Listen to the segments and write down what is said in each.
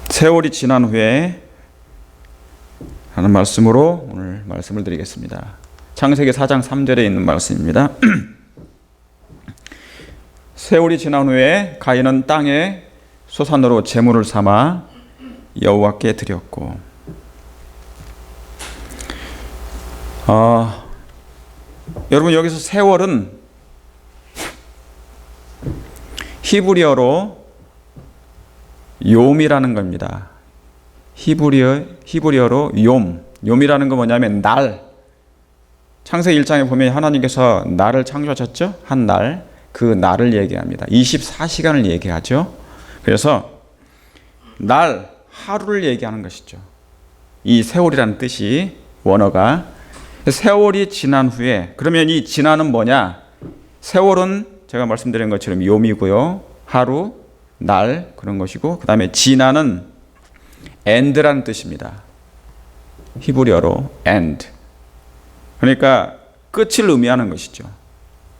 세월이 지난 후에 하는 말씀으로 오늘 말씀을 드리겠습니다. 창세기 4장 3절에 있는 말씀입니다. 세월이 지난 후에 가인은 땅에 소산으로 제물을 삼아 여호와께 드렸고, 여러분 여기서 세월은 히브리어로 욤이라는 겁니다. 히브리어로 욤이라는 건 뭐냐면 날. 창세기 1장에 보면 하나님께서 날을 창조하셨죠? 한 날, 그 날을 얘기합니다. 24시간을 얘기하죠. 그래서 날, 하루를 얘기하는 것이죠. 이 세월이라는 뜻이 원어가. 세월이 지난 후에, 그러면 이 지나는 뭐냐? 세월은 제가 말씀드린 것처럼 욤이고요. 하루, 날 그런 것이고, 그 다음에 지나는 end라는 뜻입니다. 히브리어로 end. 그러니까 끝을 의미하는 것이죠.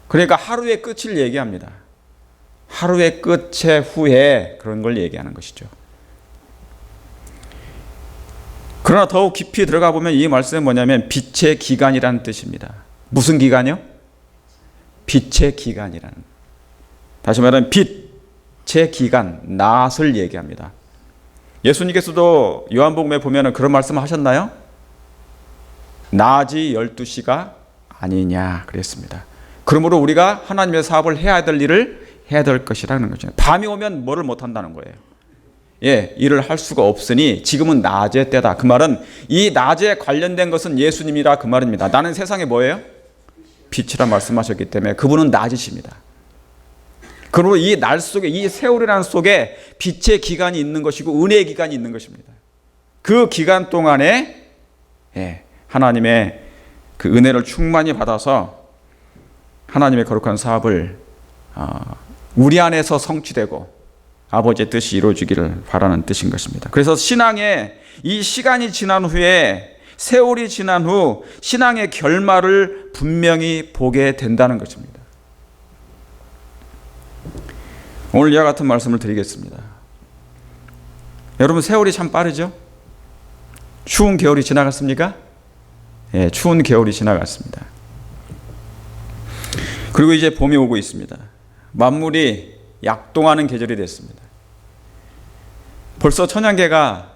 그러니까 하루의 끝을 얘기합니다. 하루의 끝의 후에 그런 걸 얘기하는 것이죠. 그러나 더욱 깊이 들어가 보면 이 말씀은 뭐냐면 빛의 기간이라는 뜻입니다. 무슨 기간이요? 빛의 기간이라는. 다시 말하면 빛의 기간, 낫을 얘기합니다. 예수님께서도 요한복음에 보면 그런 말씀 하셨나요? 낮이 12시가 아니냐 그랬습니다. 그러므로 우리가 하나님의 사업을 해야 될 일을 해야 될 것이라는 거죠. 밤이 오면 뭐를 못 한다는 거예요. 일을 할 수가 없으니 지금은 낮의 때다. 그 말은 이 낮에 관련된 것은 예수님이라 그 말입니다. 나는 세상에 뭐예요? 빛이라 말씀하셨기 때문에 그분은 낮이십니다. 그리고 이 날 속에, 이 세월이라는 속에 빛의 기간이 있는 것이고 은혜의 기간이 있는 것입니다. 그 기간 동안에 하나님의 그 은혜를 충만히 받아서 하나님의 거룩한 사업을 우리 안에서 성취되고 아버지의 뜻이 이루어지기를 바라는 뜻인 것입니다. 그래서 신앙의 이 시간이 지난 후에, 세월이 지난 후 신앙의 결말을 분명히 보게 된다는 것입니다. 오늘 이와 같은 말씀을 드리겠습니다. 여러분 세월이 참 빠르죠? 추운 겨울이 지나갔습니까? 추운 겨울이 지나갔습니다. 그리고 이제 봄이 오고 있습니다. 만물이 약동하는 계절이 됐습니다. 벌써 천양계가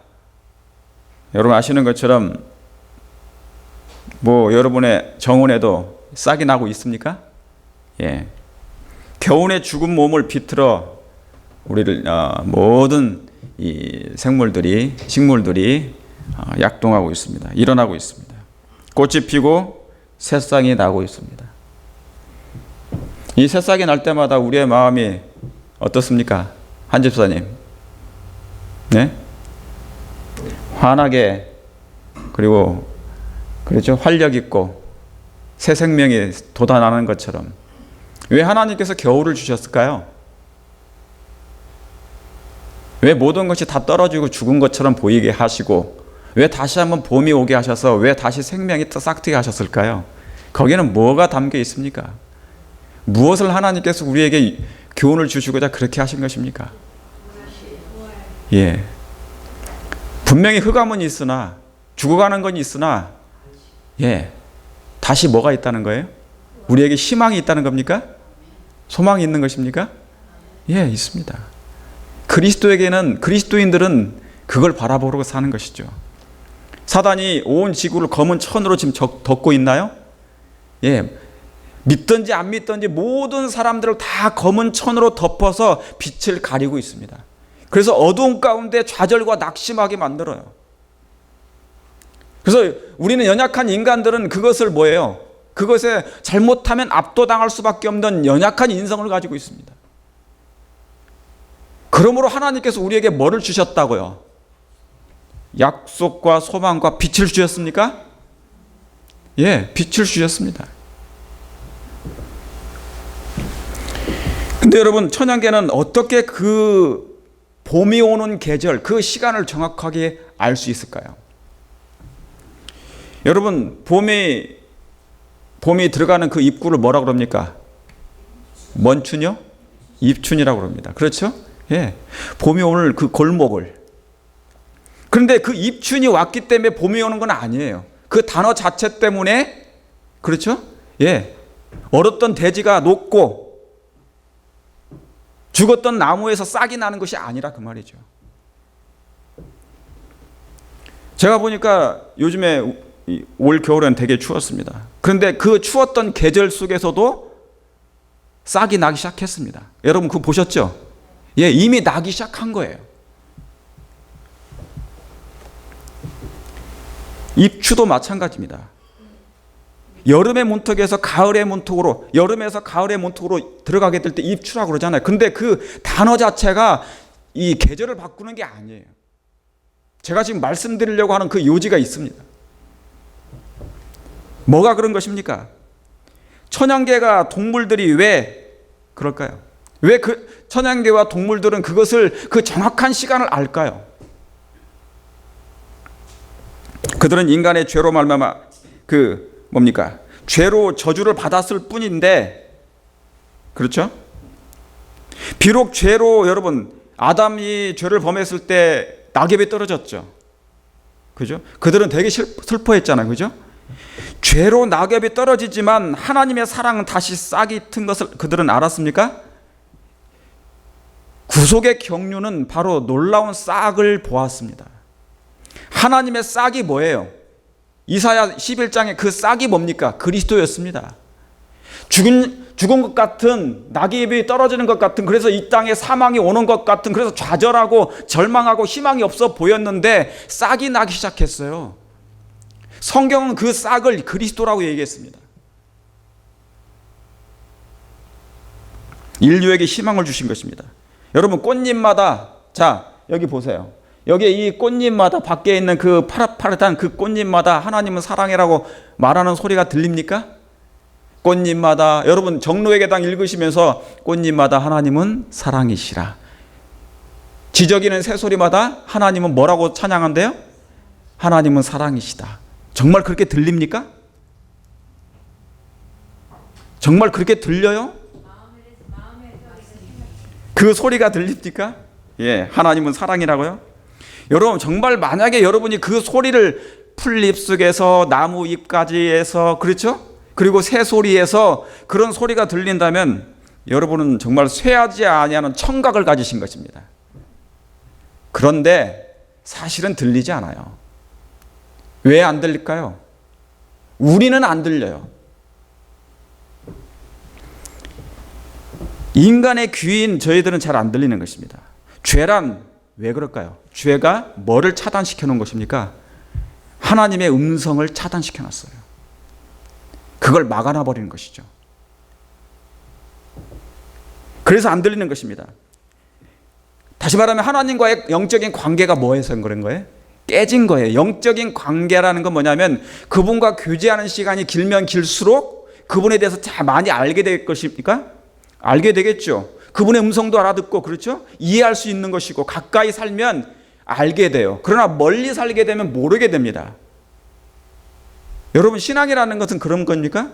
여러분 아시는 것처럼 여러분의 정원에도 싹이 나고 있습니까? 겨울에 죽은 몸을 비틀어 우리를 모든 이 생물들이, 식물들이 약동하고 있습니다. 일어나고 있습니다. 꽃이 피고 새싹이 나고 있습니다. 이 새싹이 날 때마다 우리의 마음이 어떻습니까? 한 집사님. 네? 환하게, 그리고 그렇죠? 활력 있고 새 생명이 돋아나는 것처럼. 왜 하나님께서 겨울을 주셨을까요? 왜 모든 것이 다 떨어지고 죽은 것처럼 보이게 하시고, 왜 다시 한번 봄이 오게 하셔서 왜 다시 생명이 싹트게 하셨을까요? 거기에는 뭐가 담겨 있습니까? 무엇을 하나님께서 우리에게 교훈을 주시고자 그렇게 하신 것입니까? 분명히 흑암은 있으나, 죽어가는 건 있으나, 다시 뭐가 있다는 거예요? 우리에게 희망이 있다는 겁니까? 소망이 있는 것입니까? 있습니다. 그리스도인들은 그걸 바라보고 사는 것이죠. 사단이 온 지구를 검은 천으로 지금 덮고 있나요? 믿든지 안 믿든지 모든 사람들을 다 검은 천으로 덮어서 빛을 가리고 있습니다. 그래서 어두운 가운데 좌절과 낙심하게 만들어요. 그래서 우리는 연약한 인간들은 그것을 뭐예요? 그것에 잘못하면 압도당할 수밖에 없는 연약한 인성을 가지고 있습니다. 그러므로 하나님께서 우리에게 뭐를 주셨다고요? 약속과 소망과 빛을 주셨습니까? 빛을 주셨습니다. 근데 여러분, 천양계는 어떻게 그 봄이 오는 계절, 그 시간을 정확하게 알 수 있을까요? 여러분, 봄이 들어가는 그 입구를 뭐라고 그럽니까? 먼춘이요? 입춘이라고 그럽니다. 그렇죠? 예, 봄이 오는 그 골목을. 그런데 그 입춘이 왔기 때문에 봄이 오는 건 아니에요. 그 단어 자체 때문에, 그렇죠? 예, 얼었던 대지가 녹고 죽었던 나무에서 싹이 나는 것이 아니라 그 말이죠. 제가 보니까 요즘에 올 겨울엔 되게 추웠습니다. 그런데 그 추웠던 계절 속에서도 싹이 나기 시작했습니다. 여러분 그거 보셨죠? 예, 이미 나기 시작한 거예요. 입추도 마찬가지입니다. 여름의 문턱에서 가을의 문턱으로, 여름에서 가을의 문턱으로 들어가게 될 때 입추라고 그러잖아요. 근데 그 단어 자체가 이 계절을 바꾸는 게 아니에요. 제가 지금 말씀드리려고 하는 그 요지가 있습니다. 뭐가 그런 것입니까? 천연계가 동물들이 왜 그럴까요? 왜 그 천연계와 동물들은 그것을, 그 정확한 시간을 알까요? 그들은 인간의 죄로 말미암아 그 뭡니까? 죄로 저주를 받았을 뿐인데, 그렇죠? 비록 죄로, 여러분 아담이 죄를 범했을 때 낙엽이 떨어졌죠. 그죠? 그들은 되게 슬퍼했잖아요. 그죠? 죄로 낙엽이 떨어지지만 하나님의 사랑은 다시 싹이 튼 것을 그들은 알았습니까? 구속의 경륜은 바로 놀라운 싹을 보았습니다. 하나님의 싹이 뭐예요? 이사야 11장에 그 싹이 뭡니까? 그리스도였습니다. 죽은 것 같은, 낙엽이 떨어지는 것 같은, 그래서 이 땅에 사망이 오는 것 같은, 그래서 좌절하고 절망하고 희망이 없어 보였는데 싹이 나기 시작했어요. 성경은 그 싹을 그리스도라고 얘기했습니다. 인류에게 희망을 주신 것입니다. 여러분 꽃잎마다, 자 여기 보세요. 여기 이 꽃잎마다, 밖에 있는 그 파릇파릇한 그 꽃잎마다 하나님은 사랑해라고 말하는 소리가 들립니까? 꽃잎마다, 여러분 정로의계당 읽으시면서 꽃잎마다 하나님은 사랑이시라. 지저귀는 새소리마다 하나님은 뭐라고 찬양한대요? 하나님은 사랑이시다. 정말 그렇게 들립니까? 정말 그렇게 들려요? 그 소리가 들립니까? 예, 하나님은 사랑이라고요? 여러분 정말 만약에 여러분이 그 소리를 풀잎 속에서 나무 잎가지에서, 그렇죠? 그리고 새소리에서 그런 소리가 들린다면 여러분은 정말 쇠하지 아니하는 청각을 가지신 것입니다. 그런데 사실은 들리지 않아요. 왜 안 들릴까요? 우리는 안 들려요. 인간의 귀인 저희들은 잘 안 들리는 것입니다. 죄란 왜 그럴까요? 죄가 뭐를 차단시켜 놓은 것입니까? 하나님의 음성을 차단시켜 놨어요. 그걸 막아놔 버리는 것이죠. 그래서 안 들리는 것입니다. 다시 말하면 하나님과의 영적인 관계가 뭐해서 그런 거예요? 깨진 거예요. 영적인 관계라는 건 뭐냐면 그분과 교제하는 시간이 길면 길수록 그분에 대해서 많이 알게 될 것입니까? 알게 되겠죠. 그분의 음성도 알아듣고, 그렇죠? 이해할 수 있는 것이고, 가까이 살면 알게 돼요. 그러나 멀리 살게 되면 모르게 됩니다. 여러분 신앙이라는 것은 그런 겁니까?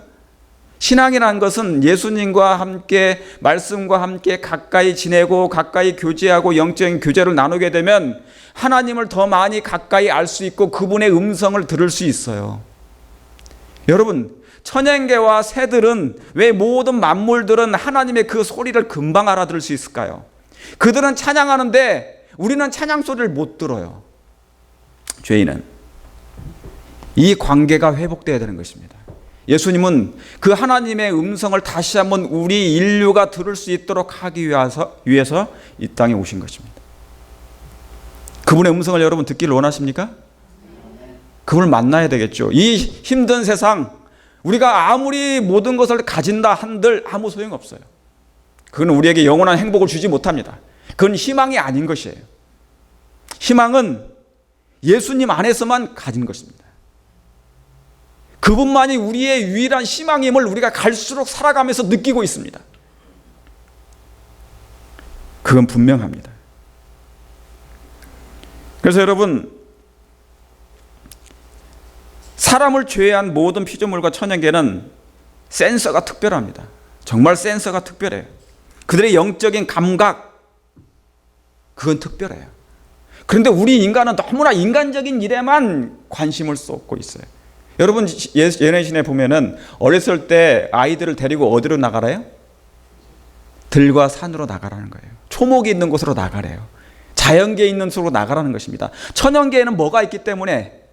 신앙이라는 것은 예수님과 함께, 말씀과 함께 가까이 지내고 가까이 교제하고 영적인 교제를 나누게 되면 하나님을 더 많이 가까이 알 수 있고 그분의 음성을 들을 수 있어요. 여러분 천연계와 새들은, 왜 모든 만물들은 하나님의 그 소리를 금방 알아들을 수 있을까요? 그들은 찬양하는데 우리는 찬양 소리를 못 들어요. 죄인은. 이 관계가 회복되어야 되는 것입니다. 예수님은 그 하나님의 음성을 다시 한번 우리 인류가 들을 수 있도록 하기 위해서 이 땅에 오신 것입니다. 그분의 음성을 여러분 듣기를 원하십니까? 그분을 만나야 되겠죠. 이 힘든 세상, 우리가 아무리 모든 것을 가진다 한들 아무 소용없어요. 그건 우리에게 영원한 행복을 주지 못합니다. 그건 희망이 아닌 것이에요. 희망은 예수님 안에서만 가진 것입니다. 그분만이 우리의 유일한 희망임을 우리가 갈수록 살아가면서 느끼고 있습니다. 그건 분명합니다. 그래서 여러분, 사람을 제외한 모든 피조물과 천연계는 센서가 특별합니다. 정말 센서가 특별해요. 그들의 영적인 감각, 그건 특별해요. 그런데 우리 인간은 너무나 인간적인 일에만 관심을 쏟고 있어요. 여러분 예내신에 보면은 어렸을 때 아이들을 데리고 어디로 나가래요? 들과 산으로 나가라는 거예요. 초목이 있는 곳으로 나가래요. 자연계에 있는 곳으로 나가라는 것입니다. 천연계에는 뭐가 있기 때문에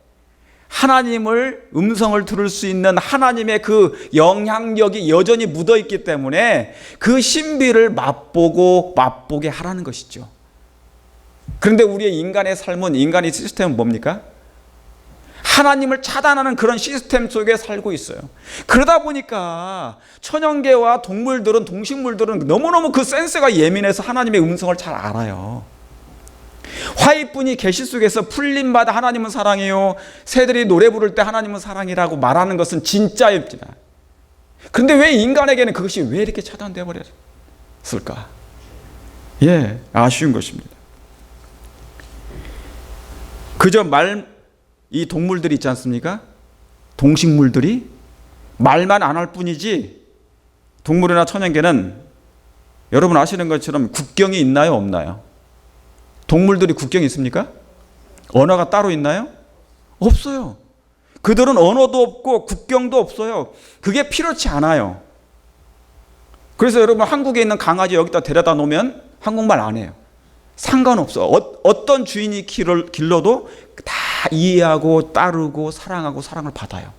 하나님을 음성을 들을 수 있는 하나님의 그 영향력이 여전히 묻어 있기 때문에 그 신비를 맛보게 하라는 것이죠. 그런데 우리의 인간의 삶은, 인간의 시스템은 뭡니까? 하나님을 차단하는 그런 시스템 속에 살고 있어요. 그러다 보니까 천연계와 동물들은, 동식물들은 너무너무 그 센스가 예민해서 하나님의 음성을 잘 알아요. 화이뿐이 계시 속에서 풀림마다 하나님은 사랑해요, 새들이 노래 부를 때 하나님은 사랑이라고 말하는 것은 진짜입니다. 그런데 왜 인간에게는 그것이 왜 이렇게 차단되어 버렸을까? 예, 아쉬운 것입니다. 그저 이 동물들이 있지 않습니까? 동식물들이 말만 안 할 뿐이지, 동물이나 천연계는 여러분 아시는 것처럼 국경이 있나요, 없나요? 동물들이 국경이 있습니까? 언어가 따로 있나요? 없어요. 그들은 언어도 없고 국경도 없어요. 그게 필요치 않아요. 그래서 여러분 한국에 있는 강아지 여기다 데려다 놓으면 한국말 안 해요. 상관없어. 어떤 주인이 길러도 다 이해하고 따르고 사랑하고 사랑을 받아요.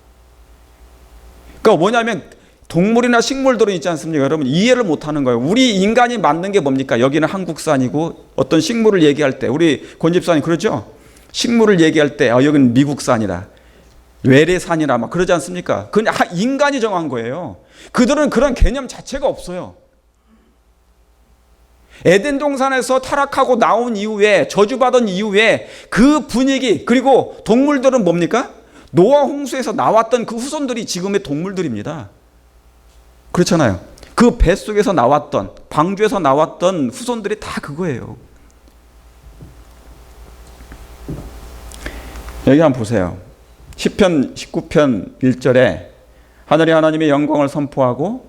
그러니까 뭐냐면 동물이나 식물들은 있지 않습니까? 여러분 이해를 못하는 거예요. 우리 인간이 만든 게 뭡니까? 여기는 한국산이고 어떤 식물을 얘기할 때 우리 권집사님 그러죠? 식물을 얘기할 때 여기는 미국산이라, 외래산이라 막 그러지 않습니까? 그건 인간이 정한 거예요. 그들은 그런 개념 자체가 없어요. 에덴 동산에서 타락하고 나온 이후에, 저주받은 이후에 그 분위기, 그리고 동물들은 뭡니까? 노아 홍수에서 나왔던 그 후손들이 지금의 동물들입니다. 그렇잖아요. 그 뱃속에서 나왔던, 방주에서 나왔던 후손들이 다 그거예요. 여기 한번 보세요. 시편 19편 1절에 하늘이 하나님의 영광을 선포하고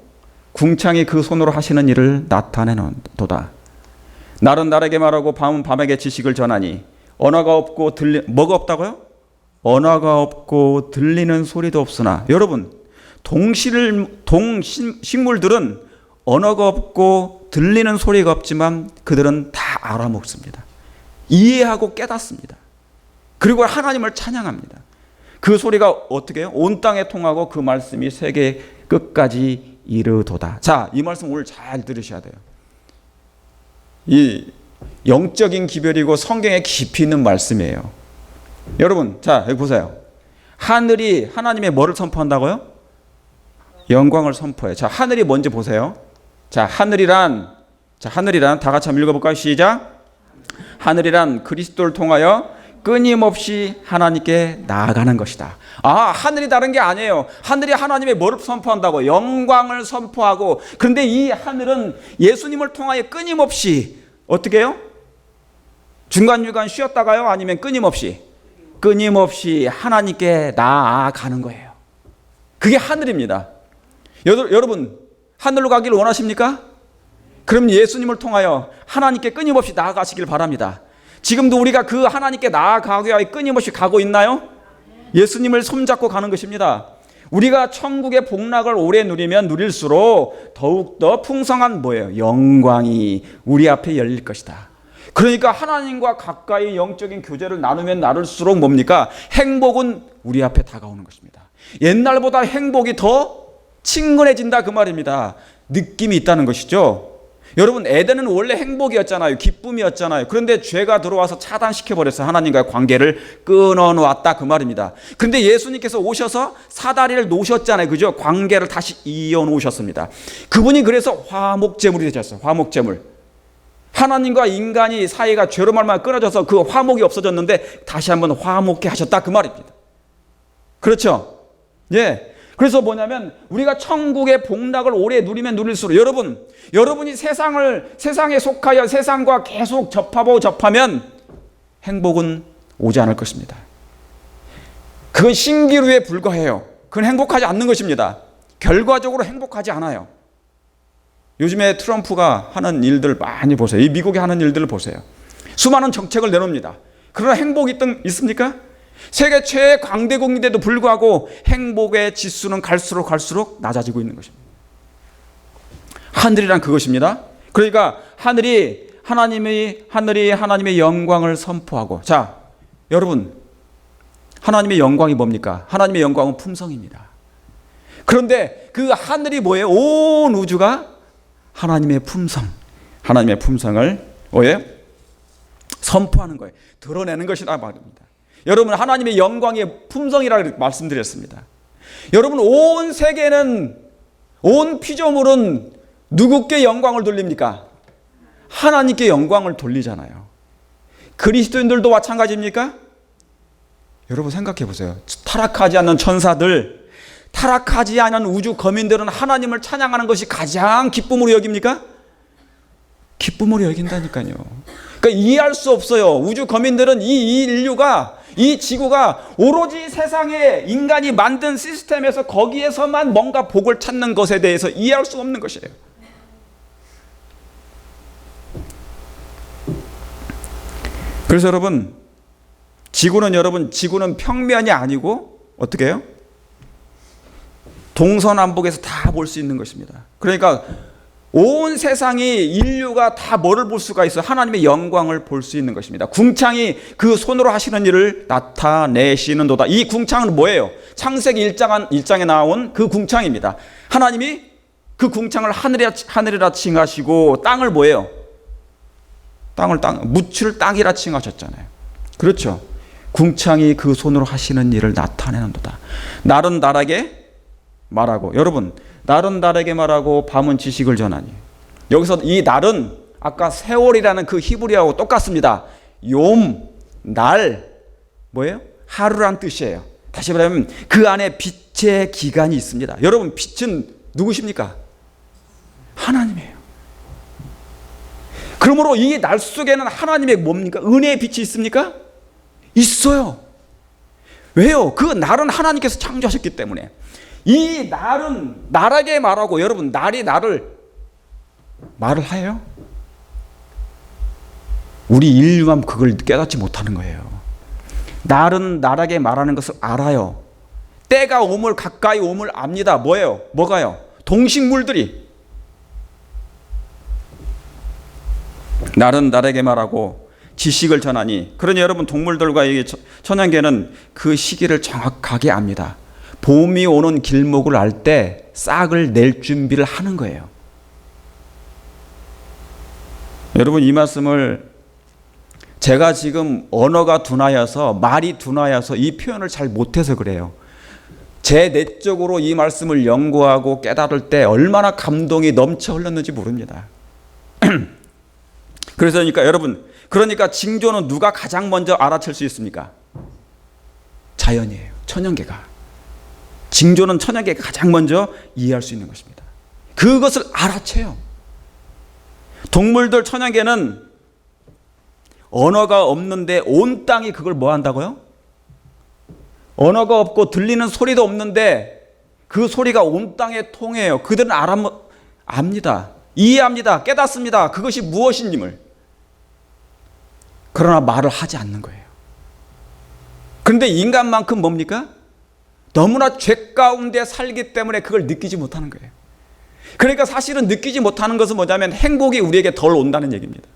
궁창이 그 손으로 하시는 일을 나타내노도다. 날은 날에게 말하고 밤은 밤에게 지식을 전하니 언어가 없고 뭐가 없다고요? 언어가 없고 들리는 소리도 없으나, 여러분 동식물들은 언어가 없고 들리는 소리가 없지만 그들은 다 알아먹습니다. 이해하고 깨닫습니다. 그리고 하나님을 찬양합니다. 그 소리가 어떻게 해요? 온 땅에 통하고 그 말씀이 세계 끝까지 이르도다. 자, 이 말씀 오늘 잘 들으셔야 돼요. 이 영적인 기별이고 성경에 깊이 있는 말씀이에요. 여러분, 자 여기 보세요. 하늘이 하나님의 뭐를 선포한다고요? 영광을 선포해요. 자, 하늘이 뭔지 보세요. 자, 하늘이란 다 같이 한번 읽어볼까요? 시작. 하늘이란 그리스도를 통하여 끊임없이 하나님께 나아가는 것이다. 하늘이 다른 게 아니에요. 하늘이 하나님의 뭐를 선포한다고? 영광을 선포하고, 그런데 이 하늘은 예수님을 통하여 끊임없이 어떻게 해요? 중간중간 쉬었다가요? 아니면 끊임없이 하나님께 나아가는 거예요. 그게 하늘입니다. 여러분 하늘로 가기를 원하십니까? 그럼 예수님을 통하여 하나님께 끊임없이 나아가시길 바랍니다. 지금도 우리가 그 하나님께 나아가기 위하여 끊임없이 가고 있나요? 예수님을 손잡고 가는 것입니다. 우리가 천국의 복락을 오래 누리면 누릴수록 더욱더 풍성한 뭐예요? 영광이 우리 앞에 열릴 것이다. 그러니까 하나님과 가까이 영적인 교제를 나누면 나눌수록 뭡니까? 행복은 우리 앞에 다가오는 것입니다. 옛날보다 행복이 더 친근해진다 그 말입니다. 느낌이 있다는 것이죠. 여러분 에덴은 원래 행복이었잖아요. 기쁨이었잖아요. 그런데 죄가 들어와서 차단시켜버렸어요. 하나님과의 관계를 끊어놓았다 그 말입니다. 그런데 예수님께서 오셔서 사다리를 놓으셨잖아요. 그죠? 관계를 다시 이어놓으셨습니다. 그분이 그래서 화목제물이 되셨어요. 화목제물. 하나님과 인간이 사이가 죄로 말미암아 끊어져서 그 화목이 없어졌는데 다시 한번 화목케 하셨다 그 말입니다. 그렇죠? 예. 그래서 뭐냐면 우리가 천국의 복락을 오래 누리면 누릴수록 여러분이 세상에 속하여 세상과 계속 접하면 행복은 오지 않을 것입니다. 그건 신기루에 불과해요. 그건 행복하지 않는 것입니다. 결과적으로 행복하지 않아요. 요즘에 트럼프가 하는 일들 많이 보세요. 이 미국이 하는 일들을 보세요. 수많은 정책을 내놓습니다. 그러나 행복이 있습니까? 세계 최애 강대국인데도 불구하고 행복의 지수는 갈수록 낮아지고 있는 것입니다. 하늘이란 그것입니다. 그러니까 하늘이 하나님의 영광을 선포하고, 자, 여러분, 하나님의 영광이 뭡니까? 하나님의 영광은 품성입니다. 그런데 그 하늘이 뭐예요? 온 우주가 하나님의 품성을 뭐예요? 선포하는 거예요. 드러내는 것이다 말입니다. 여러분, 하나님의 영광의 품성이라고 말씀드렸습니다. 여러분, 온 세계는, 온 피조물은 누구께 영광을 돌립니까? 하나님께 영광을 돌리잖아요. 그리스도인들도 마찬가지입니까? 여러분 생각해 보세요. 타락하지 않는 천사들, 타락하지 않은 우주 거민들은 하나님을 찬양하는 것이 가장 기쁨으로 여깁니까? 기쁨으로 여긴다니까요. 그러니까 이해할 수 없어요. 우주 거민들은 이 인류가, 이 지구가 오로지 세상에 인간이 만든 시스템에서 거기에서만 뭔가 복을 찾는 것에 대해서 이해할 수 없는 것이에요. 그래서 여러분, 지구는 평면이 아니고 어떻게 해요? 동서남북에서 다 볼 수 있는 것입니다. 그러니까 온 세상이, 인류가 다 뭐를 볼 수가 있어요? 하나님의 영광을 볼 수 있는 것입니다. 궁창이 그 손으로 하시는 일을 나타내시는도다. 이 궁창은 뭐예요? 창세기 1장에 나온 그 궁창입니다. 하나님이 그 궁창을 하늘이라 칭하시고 땅을 뭐예요? 무치를 땅이라 칭하셨잖아요. 그렇죠. 궁창이 그 손으로 하시는 일을 나타내는도다. 날은 날에게 말하고, 여러분, 날은 날에게 말하고 밤은 지식을 전하니. 여기서 이 날은 아까 세월이라는 그 히브리어하고 똑같습니다. 욤, 날, 뭐예요? 하루란 뜻이에요. 다시 말하면 그 안에 빛의 기간이 있습니다. 여러분, 빛은 누구십니까? 하나님이에요. 그러므로 이 날 속에는 하나님의 뭡니까? 은혜의 빛이 있습니까? 있어요. 왜요? 그 날은 하나님께서 창조하셨기 때문에. 이 날은 날에게 말하고, 여러분, 날이 말을 해요? 우리 인류만 그걸 깨닫지 못하는 거예요. 날은 날에게 말하는 것을 알아요. 때가 오물 가까이 오물 압니다. 뭐가요? 동식물들이. 날은 날에게 말하고 지식을 전하니. 그러니 여러분, 동물들과 천연계는 그 시기를 정확하게 압니다. 봄이 오는 길목을 알 때 싹을 낼 준비를 하는 거예요. 여러분, 이 말씀을 제가 지금 언어가 둔하여서, 말이 둔하여서 이 표현을 잘 못해서 그래요. 제 내적으로 이 말씀을 연구하고 깨달을 때 얼마나 감동이 넘쳐 흘렀는지 모릅니다. 그러니까 여러분, 징조는 누가 가장 먼저 알아챌 수 있습니까? 자연이에요. 천연계가. 징조는 천연계가 가장 먼저 이해할 수 있는 것입니다. 그것을 알아채요. 동물들, 천연계는 언어가 없는데 온 땅이 그걸 뭐 한다고요? 언어가 없고 들리는 소리도 없는데 그 소리가 온 땅에 통해요. 그들은 압니다. 이해합니다. 깨닫습니다. 그것이 무엇인지를. 그러나 말을 하지 않는 거예요. 그런데 인간만큼 뭡니까? 너무나 죄 가운데 살기 때문에 그걸 느끼지 못하는 거예요. 그러니까 사실은 느끼지 못하는 것은 뭐냐면 행복이 우리에게 덜 온다는 얘기입니다.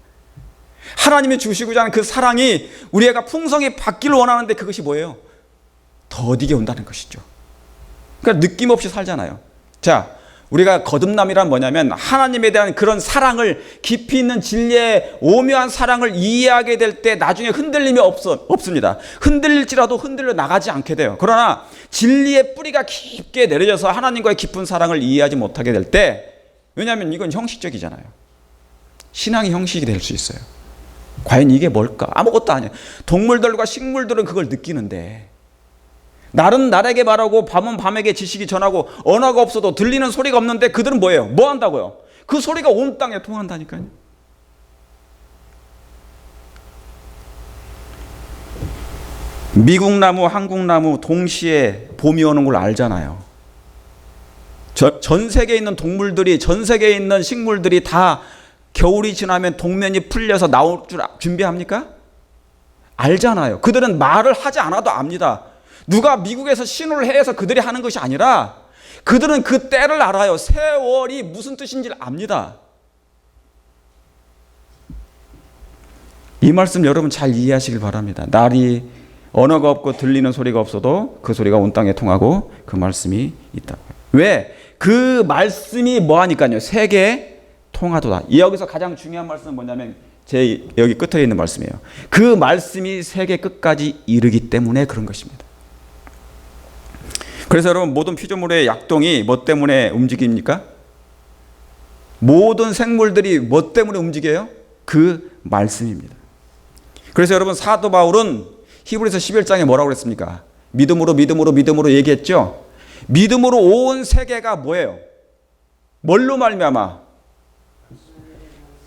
하나님이 주시고자 하는 그 사랑이 우리가 풍성히 받기를 원하는데 그것이 뭐예요? 더디게 온다는 것이죠. 그러니까 느낌 없이 살잖아요. 자, 우리가 거듭남이란 뭐냐면 하나님에 대한 그런 사랑을, 깊이 있는 진리의 오묘한 사랑을 이해하게 될 때 나중에 흔들림이 없습니다. 흔들릴지라도 흔들려 나가지 않게 돼요. 그러나 진리의 뿌리가 깊게 내려져서 하나님과의 깊은 사랑을 이해하지 못하게 될 때, 왜냐하면 이건 형식적이잖아요. 신앙이 형식이 될 수 있어요. 과연 이게 뭘까? 아무것도 아니에요. 동물들과 식물들은 그걸 느끼는데, 날은 날에게 말하고 밤은 밤에게 지식이 전하고, 언어가 없어도 들리는 소리가 없는데 그들은 뭐예요? 뭐 한다고요? 그 소리가 온 땅에 통한다니까요. 미국 나무, 한국 나무 동시에 봄이 오는 걸 알잖아요. 전 세계에 있는 동물들이, 전 세계에 있는 식물들이 다 겨울이 지나면 동면이 풀려서 나올 줄 준비합니까? 알잖아요. 그들은 말을 하지 않아도 압니다. 누가 미국에서 신호를 해서 그들이 하는 것이 아니라 그들은 그 때를 알아요. 세월이 무슨 뜻인지를 압니다. 이 말씀 여러분 잘 이해하시길 바랍니다. 날이 언어가 없고 들리는 소리가 없어도 그 소리가 온 땅에 통하고 그 말씀이 있다. 왜? 그 말씀이 뭐하니까요? 세계에 통하도다. 여기서 가장 중요한 말씀은 뭐냐면 제 여기 끝에 있는 말씀이에요. 그 말씀이 세계 끝까지 이르기 때문에 그런 것입니다. 그래서 여러분 모든 피조물의 약동이 뭐 때문에 움직입니까? 모든 생물들이 뭐 때문에 움직여요? 그 말씀입니다. 그래서 여러분 사도 바울은 히브리서 11장에 뭐라고 그랬습니까? 믿음으로 얘기했죠. 믿음으로 온 세계가 뭐예요? 뭘로 말미암아?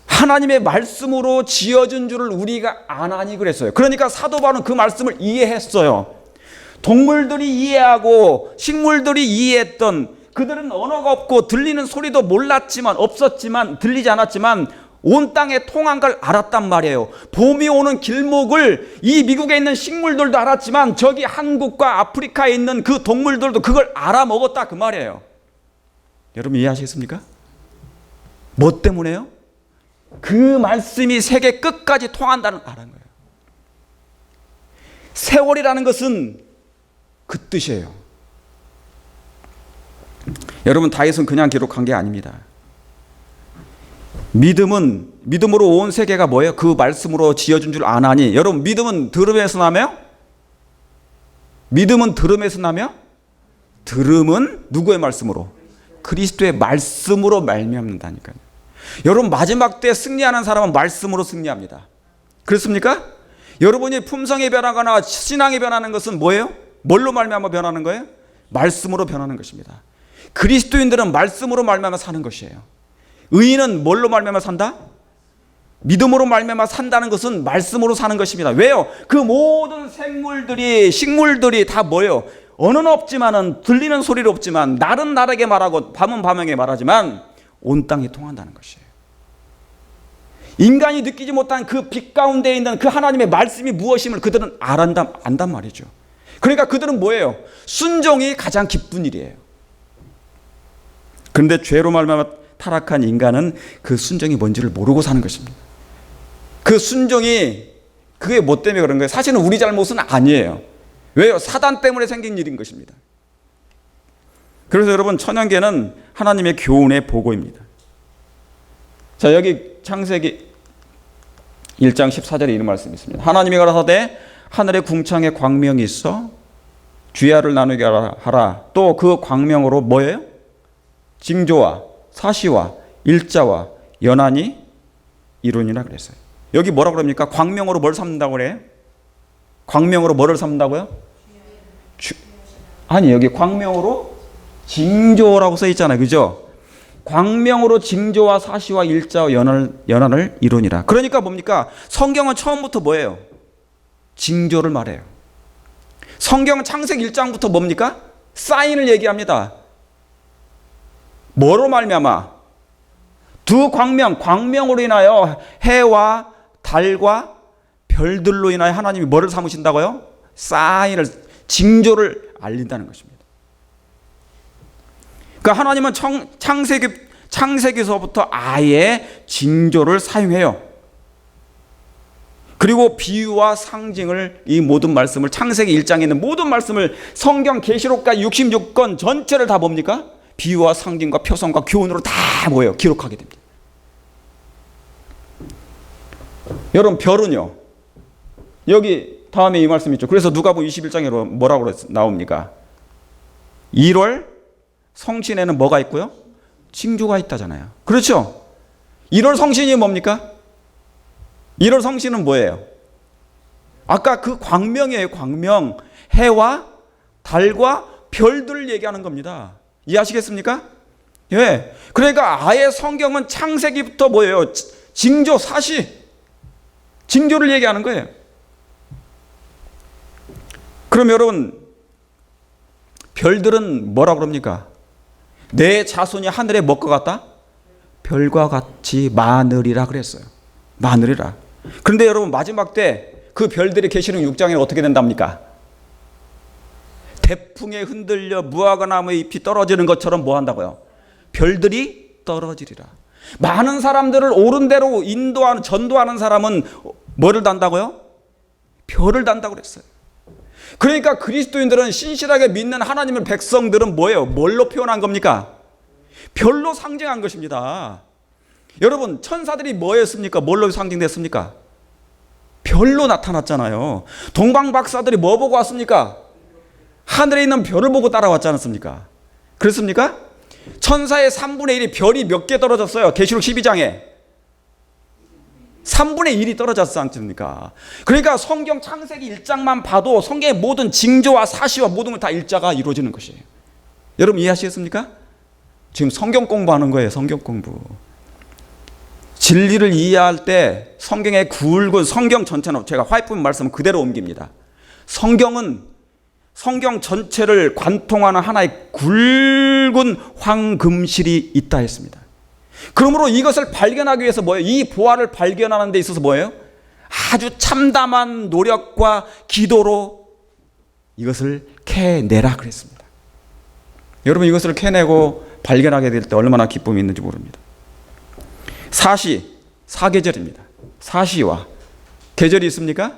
하나님의 말씀으로 지어진 줄을 우리가 아나니 그랬어요. 그러니까 사도 바울은 그 말씀을 이해했어요. 동물들이 이해하고 식물들이 이해했던, 그들은 언어가 없고 들리는 소리도 몰랐지만, 없었지만, 들리지 않았지만 온 땅에 통한 걸 알았단 말이에요. 봄이 오는 길목을 이 미국에 있는 식물들도 알았지만 저기 한국과 아프리카에 있는 그 동물들도 그걸 알아먹었다 그 말이에요. 여러분 이해하시겠습니까? 뭐 때문에요? 그 말씀이 세계 끝까지 통한다는 걸 알은 거예요. 세월이라는 것은 그 뜻이에요. 여러분 다윗은 그냥 기록한 게 아닙니다. 믿음으로 온 세계가 뭐예요? 그 말씀으로 지어준 줄 아나니. 여러분 믿음은 들음에서 나며? 믿음은 들음에서 나며? 들음은 누구의 말씀으로? 그리스도의 말씀으로 말미암는다니까요. 여러분 마지막 때 승리하는 사람은 말씀으로 승리합니다. 그렇습니까? 여러분이 품성이 변하거나 신앙이 변하는 것은 뭐예요? 뭘로 말미암아 변하는 거예요? 말씀으로 변하는 것입니다. 그리스도인들은 말씀으로 말미암아 사는 것이에요. 의인은 뭘로 말미암아 산다? 믿음으로 말미암아 산다는 것은 말씀으로 사는 것입니다. 왜요? 그 모든 생물들이, 식물들이 다 뭐예요? 언어는 없지만은, 들리는 소리는 없지만, 날은 날에게 말하고 밤은 밤에게 말하지만 온 땅이 통한다는 것이에요. 인간이 느끼지 못한 그 빛 가운데 있는 그 하나님의 말씀이 무엇임을 그들은 안단 말이죠. 그러니까 그들은 뭐예요? 순종이 가장 기쁜 일이에요. 그런데 죄로 말미암아 타락한 인간은 그 순종이 뭔지를 모르고 사는 것입니다. 그 순종이 그게 뭐 때문에 그런 거예요? 사실은 우리 잘못은 아니에요. 왜요? 사단 때문에 생긴 일인 것입니다. 그래서 여러분 천연계는 하나님의 교훈의 보고입니다. 자, 여기 창세기 1장 14절에 이런 말씀이 있습니다. 하나님이 가라사대 하늘에 궁창에 광명이 있어 주야를 나누게 하라. 또 그 광명으로 뭐예요? 징조와 사시와 일자와 연한이 이루니라 그랬어요. 여기 뭐라 그럽니까? 광명으로 뭘 삼는다고 그래요? 광명으로 뭐를 삼는다고요? 아니 여기 광명으로 징조라고 써 있잖아요. 그죠? 광명으로 징조와 사시와 일자와 연한을 이루니라. 그러니까 뭡니까? 성경은 처음부터 뭐예요? 징조를 말해요. 성경은 창세기 1장부터 뭡니까? 사인을 얘기합니다. 뭐로 말미암아? 두 광명으로 인하여 해와 달과 별들로 인하여 하나님이 뭐를 삼으신다고요? 사인을, 징조를 알린다는 것입니다. 그러니까 하나님은 창세기서부터 아예 징조를 사용해요. 그리고 비유와 상징을, 이 모든 말씀을, 창세기 1장에 있는 모든 말씀을 성경 계시록까지 66권 전체를 다 뭡니까? 비유와 상징과 표성과 교훈으로 다 뭐예요? 기록하게 됩니다. 여러분 별은요, 여기 다음에 이 말씀 있죠. 그래서 누가복음 21장에 뭐라고 나옵니까? 1월 성신에는 뭐가 있고요? 징조가 있다잖아요. 그렇죠? 1월 성신이 뭡니까? 1월 성신은 뭐예요? 아까 그 광명이에요. 광명. 해와 달과 별들을 얘기하는 겁니다. 이해하시겠습니까? 예. 그러니까 아예 성경은 창세기부터 뭐예요? 징조, 사시, 징조를 얘기하는 거예요. 그럼 여러분, 별들은 뭐라 그럽니까? 내 자손이 하늘에 먹과 같다? 별과 같이 많으리라 그랬어요. 많으리라. 그런데 여러분 마지막 때 그 별들이 계시록 6장에 어떻게 된답니까? 대풍에 흔들려 무화과 나무의 잎이 떨어지는 것처럼 뭐 한다고요? 별들이 떨어지리라. 많은 사람들을 옳은 대로 인도하는 전도하는 사람은 뭐를 단다고요? 별을 단다고 그랬어요. 그러니까 그리스도인들은 신실하게 믿는 하나님의 백성들은 뭐예요? 뭘로 표현한 겁니까? 별로 상징한 것입니다. 여러분 천사들이 뭐였습니까? 뭘로 상징됐습니까? 별로 나타났잖아요. 동방 박사들이 뭐 보고 왔습니까? 하늘에 있는 별을 보고 따라왔지 않았습니까? 그렇습니까? 천사의 3분의 1이 별이 몇 개 떨어졌어요? 계시록 12장에 3분의 1이 떨어졌지 않습니까? 그러니까 성경 창세기 1장만 봐도 성경의 모든 징조와 사시와 모든 걸 다 일자가 이루어지는 것이에요. 여러분 이해하시겠습니까? 지금 성경 공부하는 거예요. 성경 공부. 진리를 이해할 때 성경의 굵은 성경 전체는 제가 화이트 말씀을 그대로 옮깁니다. 성경은 성경 전체를 관통하는 하나의 굵은 황금실이 있다 했습니다. 그러므로 이것을 발견하기 위해서 뭐예요? 이 보화를 발견하는 데 있어서 뭐예요? 아주 참담한 노력과 기도로 이것을 캐내라 그랬습니다. 여러분 이것을 캐내고 발견하게 될 때 얼마나 기쁨이 있는지 모릅니다. 사계절입니다. 사시와 계절이 있습니까?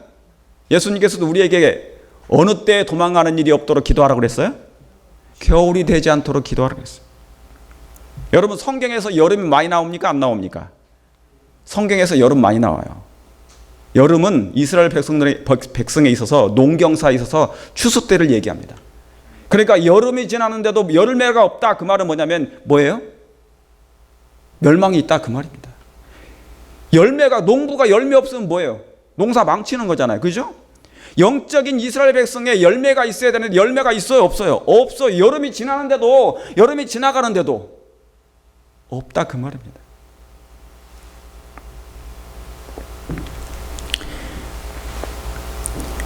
예수님께서도 우리에게 어느 때 도망가는 일이 없도록 기도하라고 그랬어요? 겨울이 되지 않도록 기도하라고 그랬어요. 여러분 성경에서 여름이 많이 나옵니까? 안 나옵니까? 성경에서 여름 많이 나와요. 여름은 이스라엘 백성에 있어서 농경사에 있어서 추수 때를 얘기합니다. 그러니까 여름이 지나는데도 열매가 없다 그 말은 뭐냐면 뭐예요? 멸망이 있다 그 말입니다. 열매가 농부가 열매 없으면 뭐예요? 농사 망치는 거잖아요. 그죠? 영적인 이스라엘 백성에 열매가 있어야 되는데 열매가 있어요? 없어요? 없어요. 여름이 지나는데도 여름이 지나가는데도 없다 그 말입니다.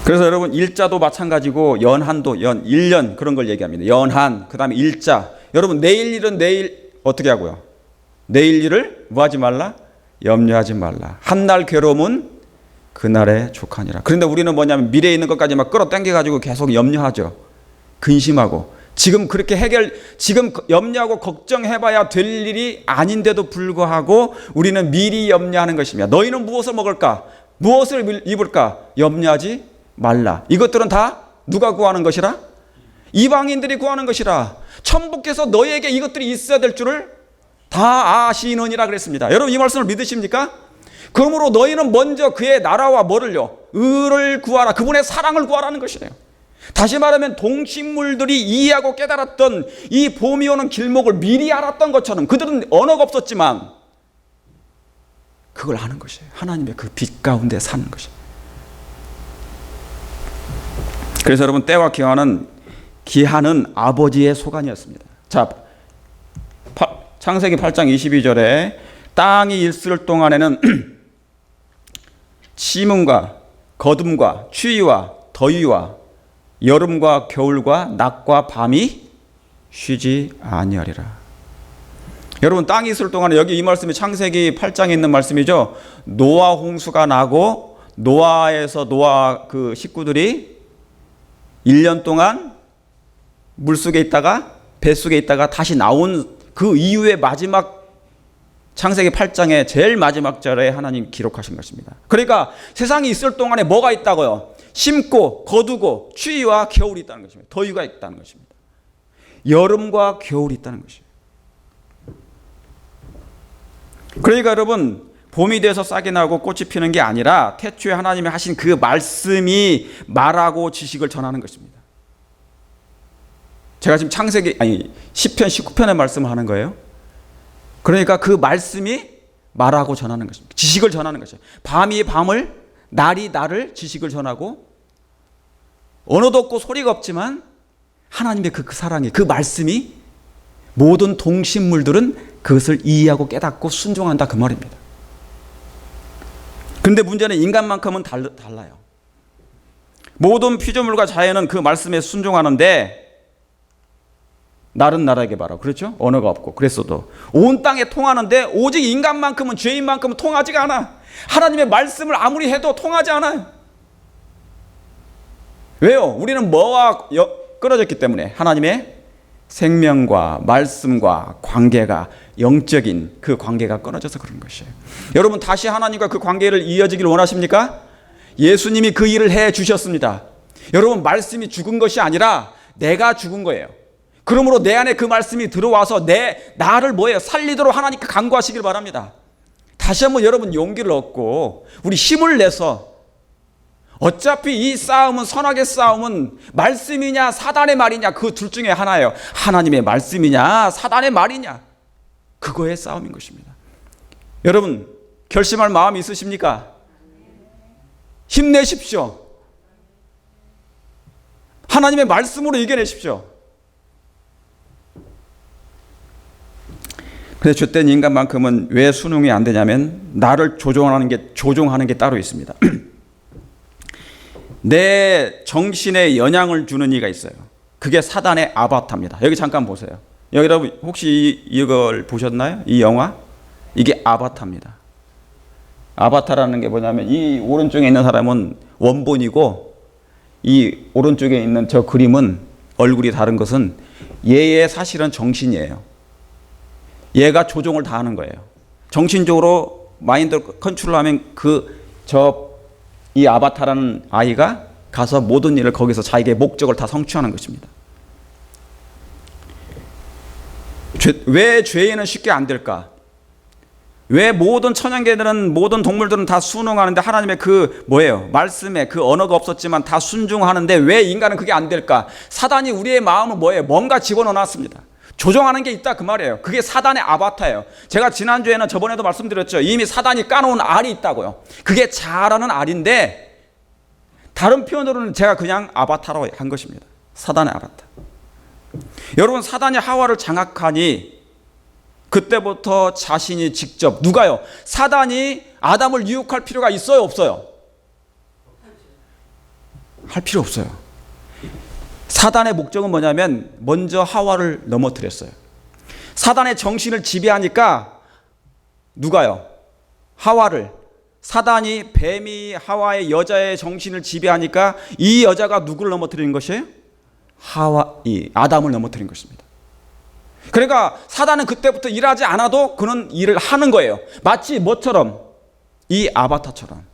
그래서 여러분 일자도 마찬가지고 연한도 1년 그런 걸 얘기합니다. 연한 그 다음에 일자. 여러분 내일 일은 내일 어떻게 하고요? 내일 일을 뭐 하지 말라? 염려하지 말라. 한날 괴로움은 그날의 족하니라. 그런데 우리는 뭐냐면 미래에 있는 것까지 막 끌어당겨가지고 계속 염려하죠. 근심하고. 지금 그렇게 지금 염려하고 걱정해봐야 될 일이 아닌데도 불구하고 우리는 미리 염려하는 것입니다. 너희는 무엇을 먹을까? 무엇을 입을까? 염려하지 말라. 이것들은 다 누가 구하는 것이라? 이방인들이 구하는 것이라. 천부께서 너희에게 이것들이 있어야 될 줄을 다 아시느니라 그랬습니다. 여러분 이 말씀을 믿으십니까? 그러므로 너희는 먼저 그의 나라와 뭐를요? 의를 구하라. 그분의 사랑을 구하라는 것이에요. 다시 말하면 동식물들이 이해하고 깨달았던 이 봄이 오는 길목을 미리 알았던 것처럼 그들은 언어가 없었지만 그걸 아는 것이에요. 하나님의 그 빛 가운데 사는 것이에요. 그래서 여러분 때와 기한은 아버지의 소관이었습니다. 자, 창세기 8장 22절에 땅이 있을 동안에는 심음과 거둠과 추위와 더위와 여름과 겨울과 낮과 밤이 쉬지 아니하리라. 여러분 땅이 있을 동안에 여기 이 말씀이 창세기 8장에 있는 말씀이죠. 노아 홍수가 나고 노아에서 그 식구들이 1년 동안 물속에 있다가 뱃속에 있다가 다시 나온 그 이후에 마지막 창세기 8장의 제일 마지막 절에 하나님 기록하신 것입니다. 그러니까 세상이 있을 동안에 뭐가 있다고요? 심고 거두고 추위와 겨울이 있다는 것입니다. 더위가 있다는 것입니다. 여름과 겨울이 있다는 것이에요. 그러니까 여러분 봄이 돼서 싹이 나고 꽃이 피는 게 아니라 태초에 하나님이 하신 그 말씀이 말하고 지식을 전하는 것입니다. 제가 지금 시편 19편의 말씀을 하는 거예요. 그러니까 그 말씀이 말하고 전하는 것입니다. 지식을 전하는 것이에요. 밤이 밤을, 날이 날을 지식을 전하고 언어도 없고 소리가 없지만 하나님의 그 사랑이, 그 말씀이 모든 동식물들은 그것을 이해하고 깨닫고 순종한다 그 말입니다. 근데 문제는 인간만큼은 달라요. 모든 피조물과 자연은 그 말씀에 순종하는데 다른 나라에게 봐라. 그렇죠? 언어가 없고 그랬어도 온 땅에 통하는데 오직 인간만큼은, 죄인만큼은 통하지가 않아. 하나님의 말씀을 아무리 해도 통하지 않아요. 왜요? 우리는 뭐와 끊어졌기 때문에. 하나님의 생명과 말씀과 관계가, 영적인 그 관계가 끊어져서 그런 것이에요. 여러분, 다시 하나님과 그 관계를 이어지길 원하십니까? 예수님이 그 일을 해 주셨습니다. 여러분, 말씀이 죽은 것이 아니라 내가 죽은 거예요. 그러므로 내 안에 그 말씀이 들어와서 나를 살리도록 하나님께 간구하시길 바랍니다. 다시 한번 여러분 용기를 얻고 우리 힘을 내서, 어차피 이 싸움은, 선악의 싸움은 말씀이냐 사단의 말이냐 그 둘 중에 하나예요. 하나님의 말씀이냐 사단의 말이냐, 그거의 싸움인 것입니다. 여러분, 결심할 마음이 있으십니까? 힘내십시오. 하나님의 말씀으로 이겨내십시오. 그래서 주된 인간만큼은 왜 순응이 안 되냐면 나를 조종하는 게 따로 있습니다. 내 정신에 영향을 주는 이가 있어요. 그게 사단의 아바타입니다. 여기 잠깐 보세요. 여러분 혹시 이걸 보셨나요? 이 영화? 이게 아바타입니다. 아바타라는 게 뭐냐면 이 오른쪽에 있는 사람은 원본이고 이 오른쪽에 있는 저 그림은 얼굴이 다른 것은 얘의 사실은 정신이에요. 얘가 조종을 다 하는 거예요. 정신적으로 마인드 컨트롤하면 이 아바타라는 아이가 가서 모든 일을 거기서 자기의 목적을 다 성취하는 것입니다. 왜 죄인은 쉽게 안 될까? 왜 모든 천연계들은, 모든 동물들은 다 순응하는데 하나님의 말씀에 그 언어가 없었지만 다 순종하는데 왜 인간은 그게 안 될까? 사단이 우리의 마음을 뭔가 집어넣어 놨습니다. 조종하는 게 있다 그 말이에요. 그게 사단의 아바타예요. 제가 지난주에는, 저번에도 말씀드렸죠. 이미 사단이 까놓은 알이 있다고요. 그게 자라는 알인데 다른 표현으로는 제가 그냥 아바타로 한 것입니다. 사단의 아바타. 여러분, 사단이 하와를 장악하니 그때부터 자신이 직접, 누가요? 사단이 아담을 유혹할 필요가 있어요, 없어요? 할 필요 없어요. 사단의 목적은 뭐냐면 먼저 하와를 넘어뜨렸어요. 사단의 정신을 지배하니까 누가요? 하와를. 사단이, 뱀이 하와의, 여자의 정신을 지배하니까 이 여자가 누구를 넘어뜨리는 것이에요? 아담을 넘어뜨린 것입니다. 그러니까 사단은 그때부터 일하지 않아도 그는 일을 하는 거예요. 마치 뭐처럼? 이 아바타처럼.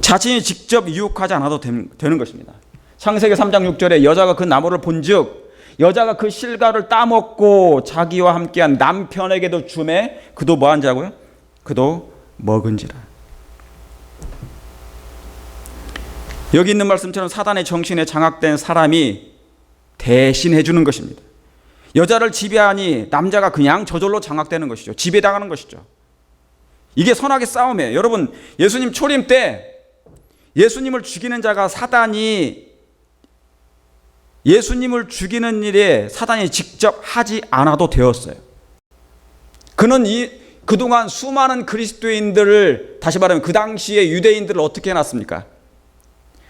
자신이 직접 유혹하지 않아도 되는 것입니다. 창세기 3장 6절에 여자가 그 나무를 본즉 여자가 그 실과를 따먹고 자기와 함께한 남편에게도 주매 그도 뭐한 자고요? 그도 먹은지라. 여기 있는 말씀처럼 사단의 정신에 장악된 사람이 대신해 주는 것입니다. 여자를 지배하니 남자가 그냥 저절로 장악되는 것이죠. 지배당하는 것이죠. 이게 선악의 싸움이에요. 여러분, 예수님 초림 때 예수님을 죽이는 자가, 사단이 예수님을 죽이는 일에 사단이 직접 하지 않아도 되었어요. 그는 그동안 수많은 그리스도인들을, 다시 말하면 그 당시에 유대인들을 어떻게 해놨습니까?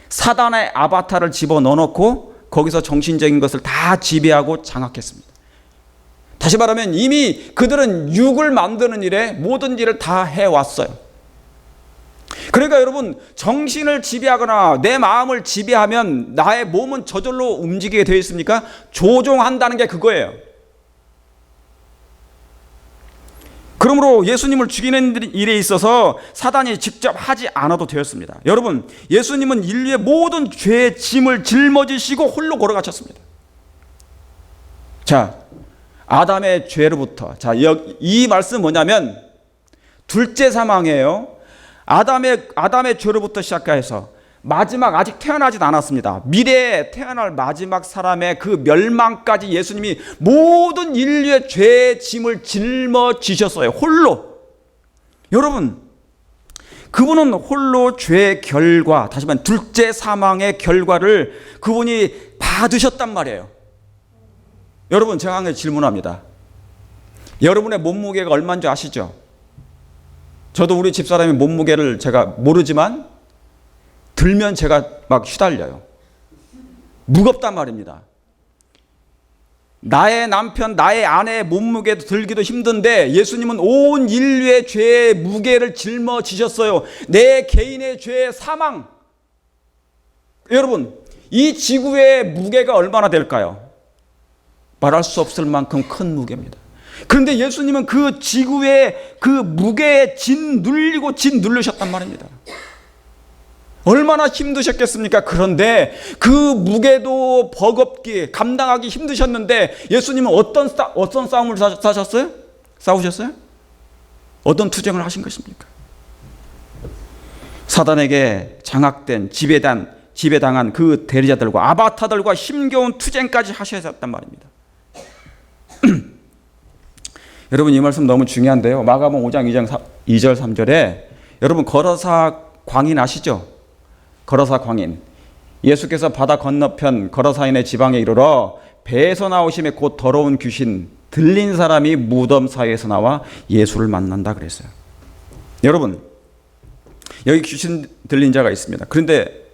사단의 아바타를 집어넣어놓고 거기서 정신적인 것을 다 지배하고 장악했습니다. 다시 말하면 이미 그들은 육을 만드는 일에 모든 일을 다 해왔어요. 그러니까 여러분, 정신을 지배하거나 내 마음을 지배하면 나의 몸은 저절로 움직이게 되어 있습니까? 조종한다는 게 그거예요. 그러므로 예수님을 죽이는 일에 있어서 사단이 직접 하지 않아도 되었습니다. 여러분, 예수님은 인류의 모든 죄의 짐을 짊어지시고 홀로 걸어가셨습니다. 자, 아담의 죄로부터, 이 말씀은 뭐냐면 둘째 사망이에요. 아담의 죄로부터 시작해서 마지막, 아직 태어나진 않았습니다. 미래에 태어날 마지막 사람의 그 멸망까지 예수님이 모든 인류의 죄의 짐을 짊어지셨어요. 홀로. 여러분, 그분은 홀로 죄의 결과, 다시 말하면 둘째 사망의 결과를 그분이 받으셨단 말이에요. 여러분, 제가 한 가지 질문합니다. 여러분의 몸무게가 얼마인 줄 아시죠? 저도 우리 집사람의 몸무게를 제가 모르지만 들면 제가 막 휘달려요. 무겁단 말입니다. 나의 남편, 나의 아내의 몸무게 들기도 힘든데 예수님은 온 인류의 죄의 무게를 짊어지셨어요. 내 개인의 죄의 사망. 여러분, 이 지구의 무게가 얼마나 될까요? 말할 수 없을 만큼 큰 무게입니다. 그런데 예수님은 그 지구의 그 무게에 짓눌리고 짓누르셨단 말입니다. 얼마나 힘드셨겠습니까? 그런데 그 무게도 버겁게 감당하기 힘드셨는데 예수님은 어떤 싸움을 싸셨어요? 싸우셨어요? 어떤 투쟁을 하신 것입니까? 사단에게 장악된 지배당한 그 대리자들과 아바타들과 힘겨운 투쟁까지 하셨단 말입니다. 여러분, 이 말씀 너무 중요한데요. 마가복음 5장 2절 3절에 여러분 거러사 광인 아시죠? 거러사 광인. 예수께서 바다 건너편 거러사인의 지방에 이르러 배에서 나오심에 곧 더러운 귀신 들린 사람이 무덤 사이에서 나와 예수를 만난다 그랬어요. 여러분, 여기 귀신 들린 자가 있습니다. 그런데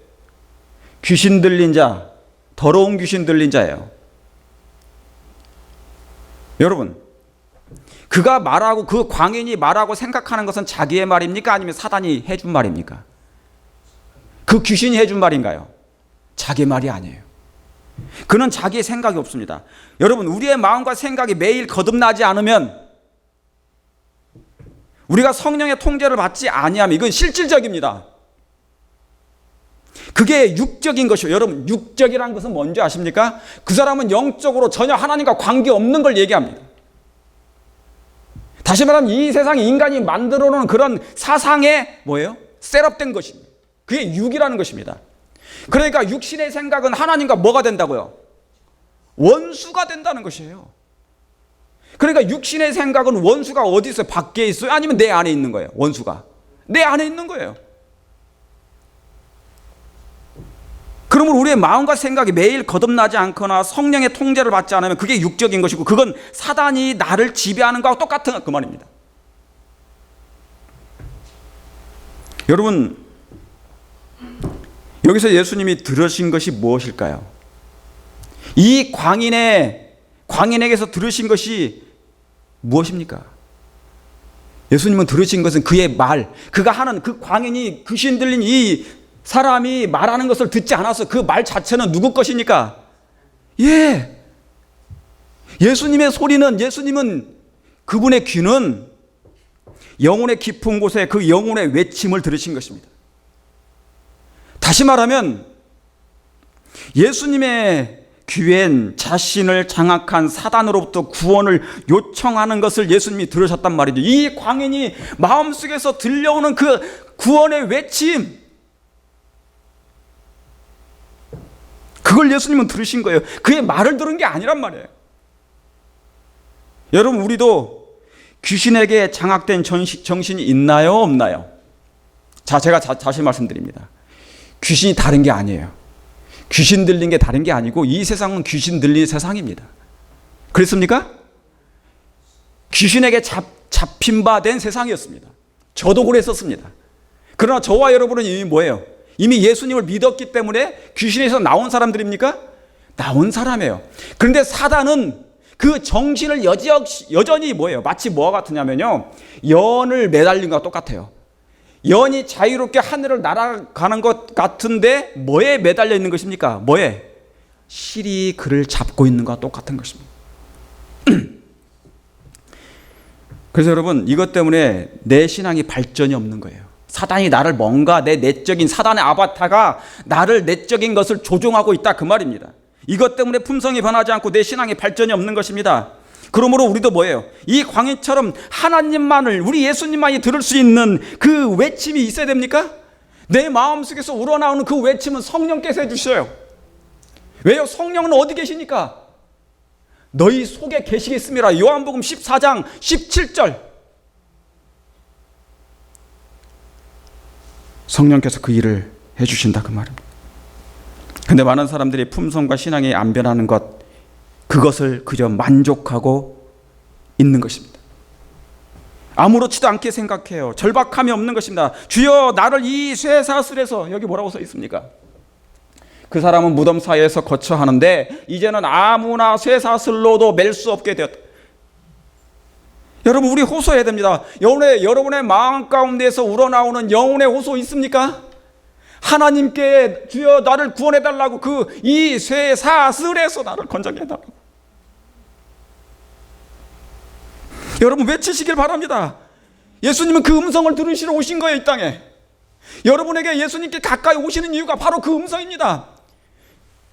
귀신 들린 자, 더러운 귀신 들린 자예요. 여러분, 그가 말하고 그 광인이 말하고 생각하는 것은 자기의 말입니까? 아니면 사단이 해준 말입니까? 그 귀신이 해준 말인가요? 자기 말이 아니에요. 그는 자기의 생각이 없습니다. 여러분, 우리의 마음과 생각이 매일 거듭나지 않으면, 우리가 성령의 통제를 받지 아니하면 이건 실질적입니다. 그게 육적인 것이요. 여러분, 육적이라는 것은 뭔지 아십니까? 그 사람은 영적으로 전혀 하나님과 관계없는 걸 얘기합니다. 다시 말하면 이 세상에 인간이 만들어 놓은 그런 사상에 뭐예요? 셋업된 것입니다. 그게 육이라는 것입니다. 그러니까 육신의 생각은 하나님과 뭐가 된다고요? 원수가 된다는 것이에요. 그러니까 육신의 생각은 원수가 어디 있어요? 밖에 있어요? 아니면 내 안에 있는 거예요? 원수가 내 안에 있는 거예요. 그러면 우리의 마음과 생각이 매일 거듭나지 않거나 성령의 통제를 받지 않으면 그게 육적인 것이고, 그건 사단이 나를 지배하는 것과 똑같은 그 말입니다. 여러분, 여기서 예수님이 들으신 것이 무엇일까요? 이 광인에게서 들으신 것이 무엇입니까? 예수님은 들으신 것은 그의 말, 그가 하는 그 광인이 귀신 들린 이 사람이 말하는 것을 듣지 않아서 그 말 자체는 누구 것입니까? 예수님의 소리는, 예수님은 그분의 귀는 영혼의 깊은 곳에 그 영혼의 외침을 들으신 것입니다. 다시 말하면 예수님의 귀엔 자신을 장악한 사단으로부터 구원을 요청하는 것을 예수님이 들으셨단 말이죠. 이 광인이 마음속에서 들려오는 그 구원의 외침, 그걸 예수님은 들으신 거예요. 그의 말을 들은 게 아니란 말이에요. 여러분, 우리도 귀신에게 장악된 정신이 있나요? 없나요? 자, 제가 다시 말씀드립니다. 귀신이 다른 게 아니에요. 귀신 들린 게 다른 게 아니고 이 세상은 귀신 들린 세상입니다. 그렇습니까? 귀신에게 잡힌 바 된 세상이었습니다. 저도 그랬었습니다. 그러나 저와 여러분은 이미 뭐예요? 이미 예수님을 믿었기 때문에 귀신에서 나온 사람들입니까? 나온 사람이에요. 그런데 사단은 그 정신을 여전히 뭐예요? 마치 뭐와 같으냐면요, 연을 매달린 것과 똑같아요. 연이 자유롭게 하늘을 날아가는 것 같은데 뭐에 매달려 있는 것입니까? 뭐에? 실이 그를 잡고 있는 것과 똑같은 것입니다. 그래서 여러분, 이것 때문에 내 신앙이 발전이 없는 거예요. 사단이 나를 뭔가 내 내적인 사단의 아바타가 나를 내적인 것을 조종하고 있다, 그 말입니다. 이것 때문에 품성이 변하지 않고 내 신앙의 발전이 없는 것입니다. 그러므로 우리도 뭐예요? 이 광인처럼 하나님만을, 우리 예수님만이 들을 수 있는 그 외침이 있어야 됩니까? 내 마음속에서 우러나오는 그 외침은 성령께서 해주셔요. 왜요? 성령은 어디 계시니까? 너희 속에 계시겠습니다. 요한복음 14장 17절. 성령께서 그 일을 해주신다, 그 말입니다. 근데 많은 사람들이 품성과 신앙이 안 변하는 것, 그것을 그저 만족하고 있는 것입니다. 아무렇지도 않게 생각해요. 절박함이 없는 것입니다. 주여 나를 이 쇠사슬에서, 여기 뭐라고 써 있습니까? 그 사람은 무덤 사이에서 거처하는데 이제는 아무나 쇠사슬로도 맬 수 없게 되었다. 여러분, 우리 호소해야 됩니다. 여러분의 마음 가운데서 우러나오는 영혼의 호소 있습니까? 하나님께 주여 나를 구원해달라고, 이 쇠사슬에서 나를 건져내 해달라고. 여러분, 외치시길 바랍니다. 예수님은 그 음성을 들으시러 오신 거예요, 이 땅에. 여러분에게 예수님께 가까이 오시는 이유가 바로 그 음성입니다.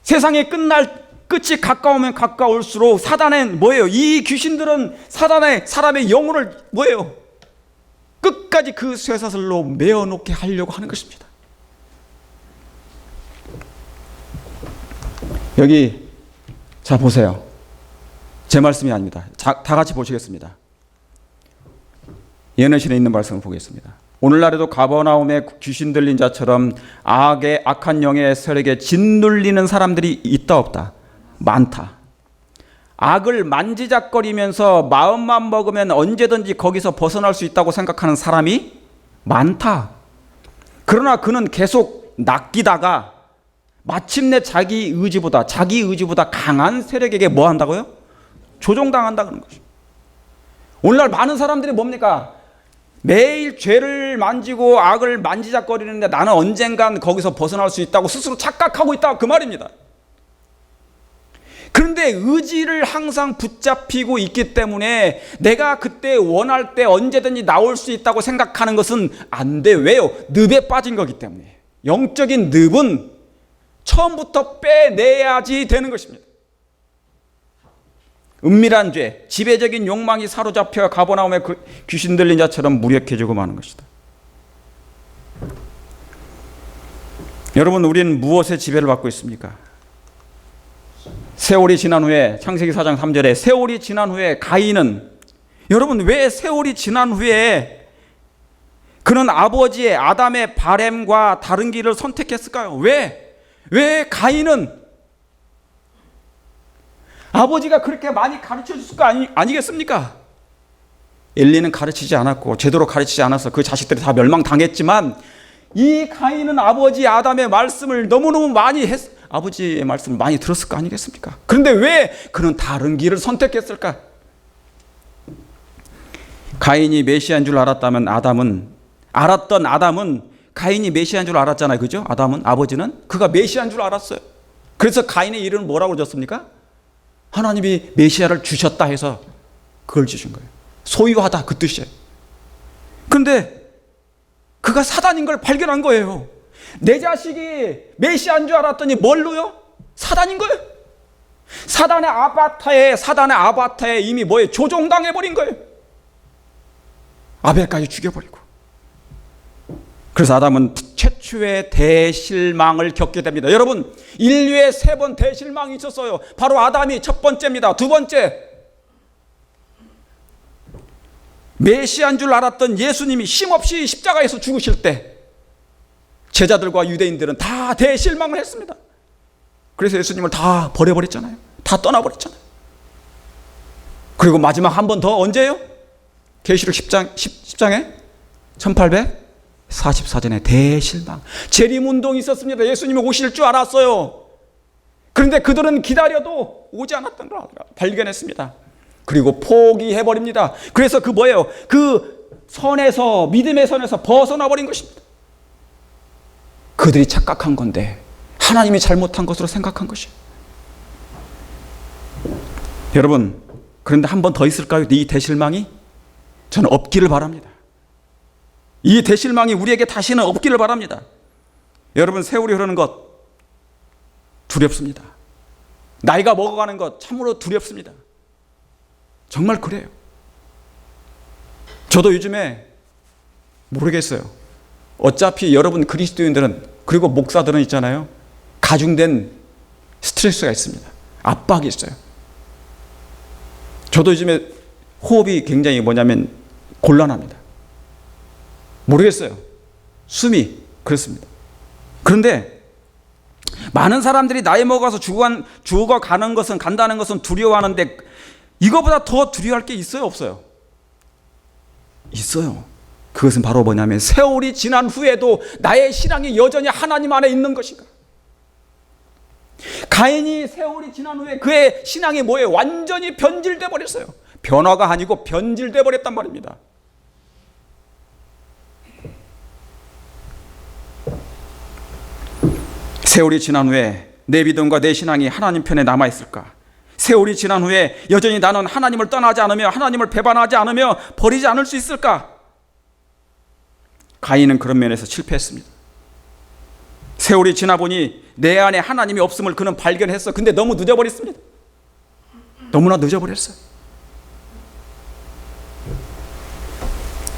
세상의 끝이 가까우면 가까울수록 사단은 뭐예요? 이 귀신들은 사람의 영혼을 뭐예요? 끝까지 그 쇠사슬로 메어놓게 하려고 하는 것입니다. 여기 자 보세요. 제 말씀이 아닙니다. 다 같이 보시겠습니다. 예언신에 있는 말씀을 보겠습니다. 오늘날에도 가버나움에 귀신 들린 자처럼 악한 영의 세력에 짓눌리는 사람들이 있다 없다? 많다. 악을 만지작거리면서 마음만 먹으면 언제든지 거기서 벗어날 수 있다고 생각하는 사람이 많다. 그러나 그는 계속 낚이다가 마침내 자기 의지보다 강한 세력에게 뭐 한다고요? 조종당한다 그런 것이죠. 오늘날 많은 사람들이 뭡니까? 매일 죄를 만지고 악을 만지작거리는데 나는 언젠간 거기서 벗어날 수 있다고 스스로 착각하고 있다, 그 말입니다. 그런데 의지를 항상 붙잡히고 있기 때문에 내가 그때 원할 때 언제든지 나올 수 있다고 생각하는 것은 안 돼. 왜요? 늪에 빠진 거기 때문에. 영적인 늪은 처음부터 빼내야지 되는 것입니다. 은밀한 죄, 지배적인 욕망이 사로잡혀 가버나움에 귀신 들린 자처럼 무력해지고 마는 것이다. 여러분, 우리는 무엇의 지배를 받고 있습니까? 세월이 지난 후에, 창세기 4장 3절에 세월이 지난 후에 가인은, 여러분, 왜 세월이 지난 후에 그는 아버지의 아담의 바램과 다른 길을 선택했을까요? 왜 가인은 아버지가 그렇게 많이 가르쳐 줬을 거 아니겠습니까? 엘리는 가르치지 않았고 제대로 가르치지 않아서 그 자식들이 다 멸망당했지만 이 가인은 아버지 아담의 말씀을 너무너무 많이 아버지의 말씀을 많이 들었을 거 아니겠습니까? 그런데 왜 그는 다른 길을 선택했을까? 가인이 메시아인 줄 알았다면 알았던 아담은 가인이 메시아인 줄 알았잖아요. 그죠? 아버지는 그가 메시아인 줄 알았어요. 그래서 가인의 이름은 뭐라고 줬습니까? 하나님이 메시아를 주셨다 해서 그걸 주신 거예요. 소유하다, 그 뜻이에요. 그런데 그가 사단인 걸 발견한 거예요. 내 자식이 메시아인 줄 알았더니 뭘로요? 사단인 거예요. 사단의 아바타에 이미 뭐예요? 조종당해버린 거예요. 아벨까지 죽여버리고. 그래서 아담은 최초의 대실망을 겪게 됩니다. 여러분, 인류에 3번 대실망이 있었어요. 바로 아담이 첫 번째입니다. 두 번째, 메시아인 줄 알았던 예수님이 힘없이 십자가에서 죽으실 때 제자들과 유대인들은 다 대실망을 했습니다. 그래서 예수님을 다 버려버렸잖아요. 다 떠나버렸잖아요. 그리고 마지막 한 번 더 언제예요? 계시록 10장에 1844년에 대실망, 재림운동이 있었습니다. 예수님이 오실 줄 알았어요. 그런데 그들은 기다려도 오지 않았던 걸 발견했습니다. 그리고 포기해버립니다. 그래서 그 선에서, 믿음의 선에서 벗어나 버린 것입니다. 그들이 착각한 건데 하나님이 잘못한 것으로 생각한 것이에요. 여러분, 그런데 한 번 더 있을까요? 이 대실망이? 저는 없기를 바랍니다. 이 대실망이 우리에게 다시는 없기를 바랍니다. 여러분, 세월이 흐르는 것 두렵습니다. 나이가 먹어가는 것 참으로 두렵습니다. 정말 그래요. 저도 요즘에 모르겠어요. 어차피 여러분 그리스도인들은, 그리고 목사들은 있잖아요, 가중된 스트레스가 있습니다. 압박이 있어요. 저도 요즘에 호흡이 굉장히 곤란합니다. 모르겠어요. 숨이 그렇습니다. 그런데 많은 사람들이 나이 먹어서 죽어가는 것은, 간다는 것은 두려워하는데 이거보다 더 두려워할 게 있어요, 없어요? 있어요. 그것은 바로 세월이 지난 후에도 나의 신앙이 여전히 하나님 안에 있는 것인가? 가인이 세월이 지난 후에 그의 신앙이 뭐예요? 완전히 변질돼 버렸어요. 변화가 아니고 변질돼 버렸단 말입니다. 세월이 지난 후에 내 믿음과 내 신앙이 하나님 편에 남아 있을까? 세월이 지난 후에 여전히 나는 하나님을 떠나지 않으며 하나님을 배반하지 않으며 버리지 않을 수 있을까? 가인은 그런 면에서 실패했습니다. 세월이 지나 보니 내 안에 하나님이 없음을 그는 발견했어. 근데 너무 늦어버렸습니다. 너무나 늦어버렸어요.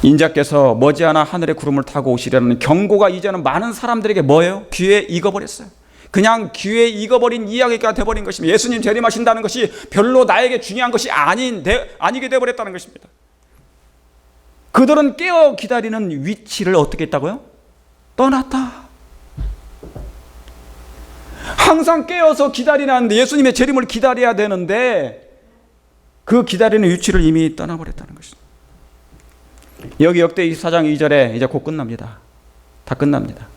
인자께서 머지않아 하늘의 구름을 타고 오시려는 경고가 이제는 많은 사람들에게 뭐예요? 귀에 익어버렸어요. 그냥 귀에 익어버린 이야기가 되어버린 것입니다. 예수님 재림하신다는 것이 별로 나에게 중요한 것이 아니게 되어버렸다는 것입니다. 그들은 깨어 기다리는 위치를 어떻게 했다고요? 떠났다. 항상 깨어서 기다리는데 예수님의 재림을 기다려야 되는데 그 기다리는 위치를 이미 떠나버렸다는 것입니다. 여기 역대 24장 2절에 이제 곧 끝납니다. 다 끝납니다.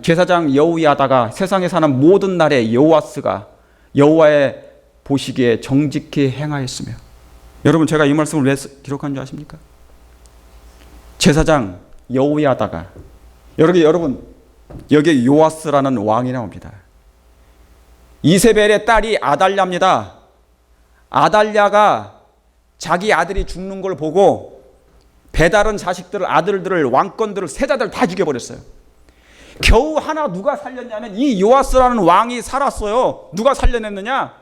제사장 여우야다가 세상에 사는 모든 날에 여호와스가 여호와의 보시기에 정직히 행하였으며. 여러분, 제가 이 말씀을 왜 기록한 줄 아십니까? 제사장 여우야다가, 여러분 여기 요아스라는 왕이 나옵니다. 이세벨의 딸이 아달랴입니다. 아달랴가 자기 아들이 죽는 걸 보고 배다른 자식들을, 아들들을, 왕권들을, 세자들 다 죽여버렸어요. 겨우 하나 누가 살렸냐면 이 요아스라는 왕이 살았어요. 누가 살려냈느냐?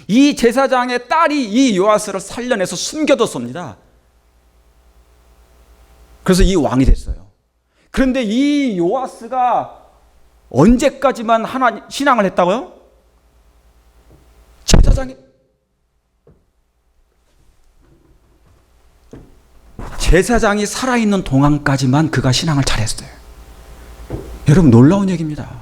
이 제사장의 딸이 이 요아스를 살려내서 숨겨뒀습니다. 그래서 이 왕이 됐어요. 그런데 이 요아스가 언제까지만 하나님 신앙을 했다고요? 제사장이 살아있는 동안까지만 그가 신앙을 잘했어요. 여러분, 놀라운 얘기입니다.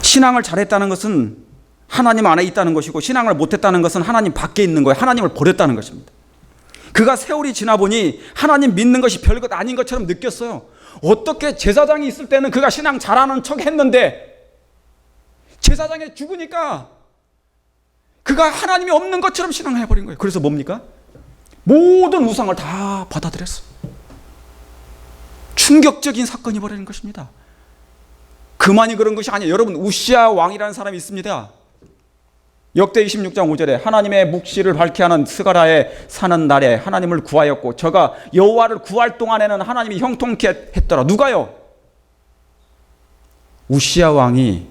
신앙을 잘했다는 것은 하나님 안에 있다는 것이고, 신앙을 못했다는 것은 하나님 밖에 있는 거예요. 하나님을 버렸다는 것입니다. 그가 세월이 지나 보니 하나님 믿는 것이 별것 아닌 것처럼 느꼈어요. 어떻게 제사장이 있을 때는 그가 신앙 잘하는 척 했는데 제사장이 죽으니까 그가 하나님이 없는 것처럼 신앙을 해버린 거예요. 그래서 뭡니까? 모든 우상을 다 받아들였어요. 충격적인 사건이 벌어진 것입니다. 그만이 그런 것이 아니에요. 여러분, 우시야 왕이라는 사람이 있습니다. 역대 26장 5절에 하나님의 묵시를 밝게 하는 스가랴에 사는 날에 하나님을 구하였고 저가 여호와를 구할 동안에는 하나님이 형통케 했더라. 누가요? 우시야 왕이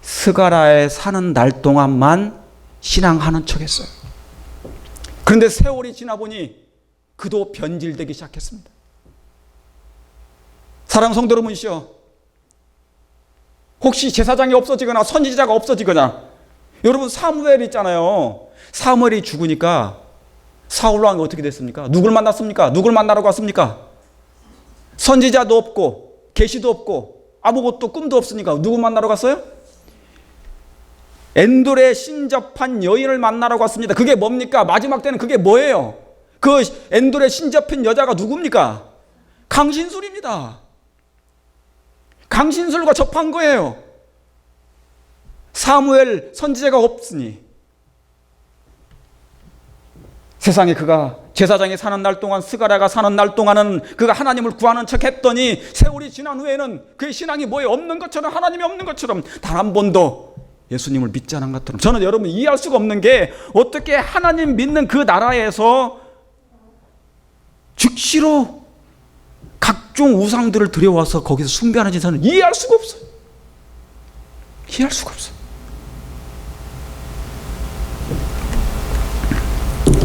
스가랴에 사는 날 동안만 신앙하는 척했어요. 그런데 세월이 지나 보니 그도 변질되기 시작했습니다. 사랑하는 성도 여러분이시여, 혹시 제사장이 없어지거나 선지자가 없어지거나, 여러분 사무엘 있잖아요. 사무엘이 죽으니까 사울 왕이 어떻게 됐습니까? 누굴 만났습니까? 누굴 만나러 갔습니까? 선지자도 없고 계시도 없고 아무것도 꿈도 없으니까 누구 만나러 갔어요? 엔돌에 신접한 여인을 만나러 갔습니다. 그게 뭡니까? 마지막 때는 그게 뭐예요? 그 엔돌에 신접한 여자가 누굽니까? 강신술입니다. 강신술과 접한 거예요. 사무엘 선지자가 없으니 세상에 그가 제사장이 사는 날 동안, 스가랴가 사는 날 동안은 그가 하나님을 구하는 척 했더니 세월이 지난 후에는 그의 신앙이 뭐에 없는 것처럼, 하나님이 없는 것처럼, 단 한 번도 예수님을 믿지 않은 것처럼. 저는 여러분 이해할 수가 없는 게, 어떻게 하나님 믿는 그 나라에서 즉시로 각종 우상들을 들여와서 거기서 숭배하는지 저는 이해할 수가 없어요. 이해할 수가 없어요.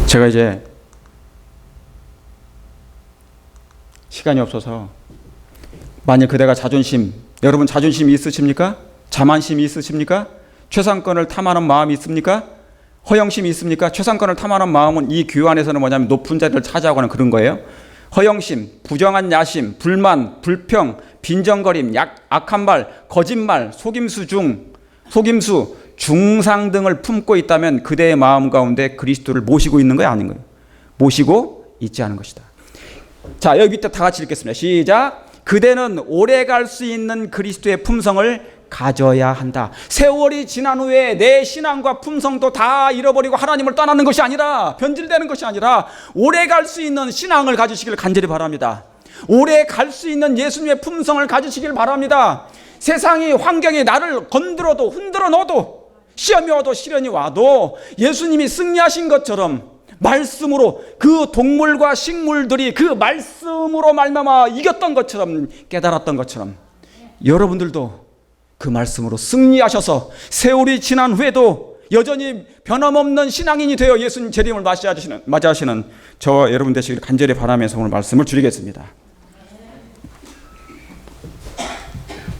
제가 이제 시간이 없어서, 만약 그대가 자존심, 여러분 자존심이 있으십니까? 자만심이 있으십니까? 최상권을 탐하는 마음이 있습니까? 허영심이 있습니까? 최상권을 탐하는 마음은 이 교회 안에서는 뭐냐면 높은 자리를 차지하고 하는 그런 거예요. 허영심, 부정한 야심, 불만, 불평, 빈정거림, 악한 말, 거짓말, 속임수, 중상 등을 품고 있다면 그대의 마음 가운데 그리스도를 모시고 있는 거야, 아닌 거예요? 모시고 있지 않은 것이다. 자, 여기 밑에 다 같이 읽겠습니다. 시작. 그대는 오래 갈 수 있는 그리스도의 품성을 가져야 한다. 세월이 지난 후에 내 신앙과 품성도 다 잃어버리고 하나님을 떠나는 것이 아니라, 변질되는 것이 아니라 오래 갈 수 있는 신앙을 가지시길 간절히 바랍니다. 오래 갈 수 있는 예수님의 품성을 가지시길 바랍니다. 세상이, 환경이 나를 건드려도 흔들어 넣어도, 시험이 와도 시련이 와도 예수님이 승리하신 것처럼 말씀으로, 그 동물과 식물들이 그 말씀으로 말미암아 이겼던 것처럼, 깨달았던 것처럼 여러분들도 그 말씀으로 승리하셔서 세월이 지난 후에도 여전히 변함없는 신앙인이 되어 예수님 재림을 맞이하시는 저와 여러분 되시길 간절히 바라면서 오늘 말씀을 줄이겠습니다.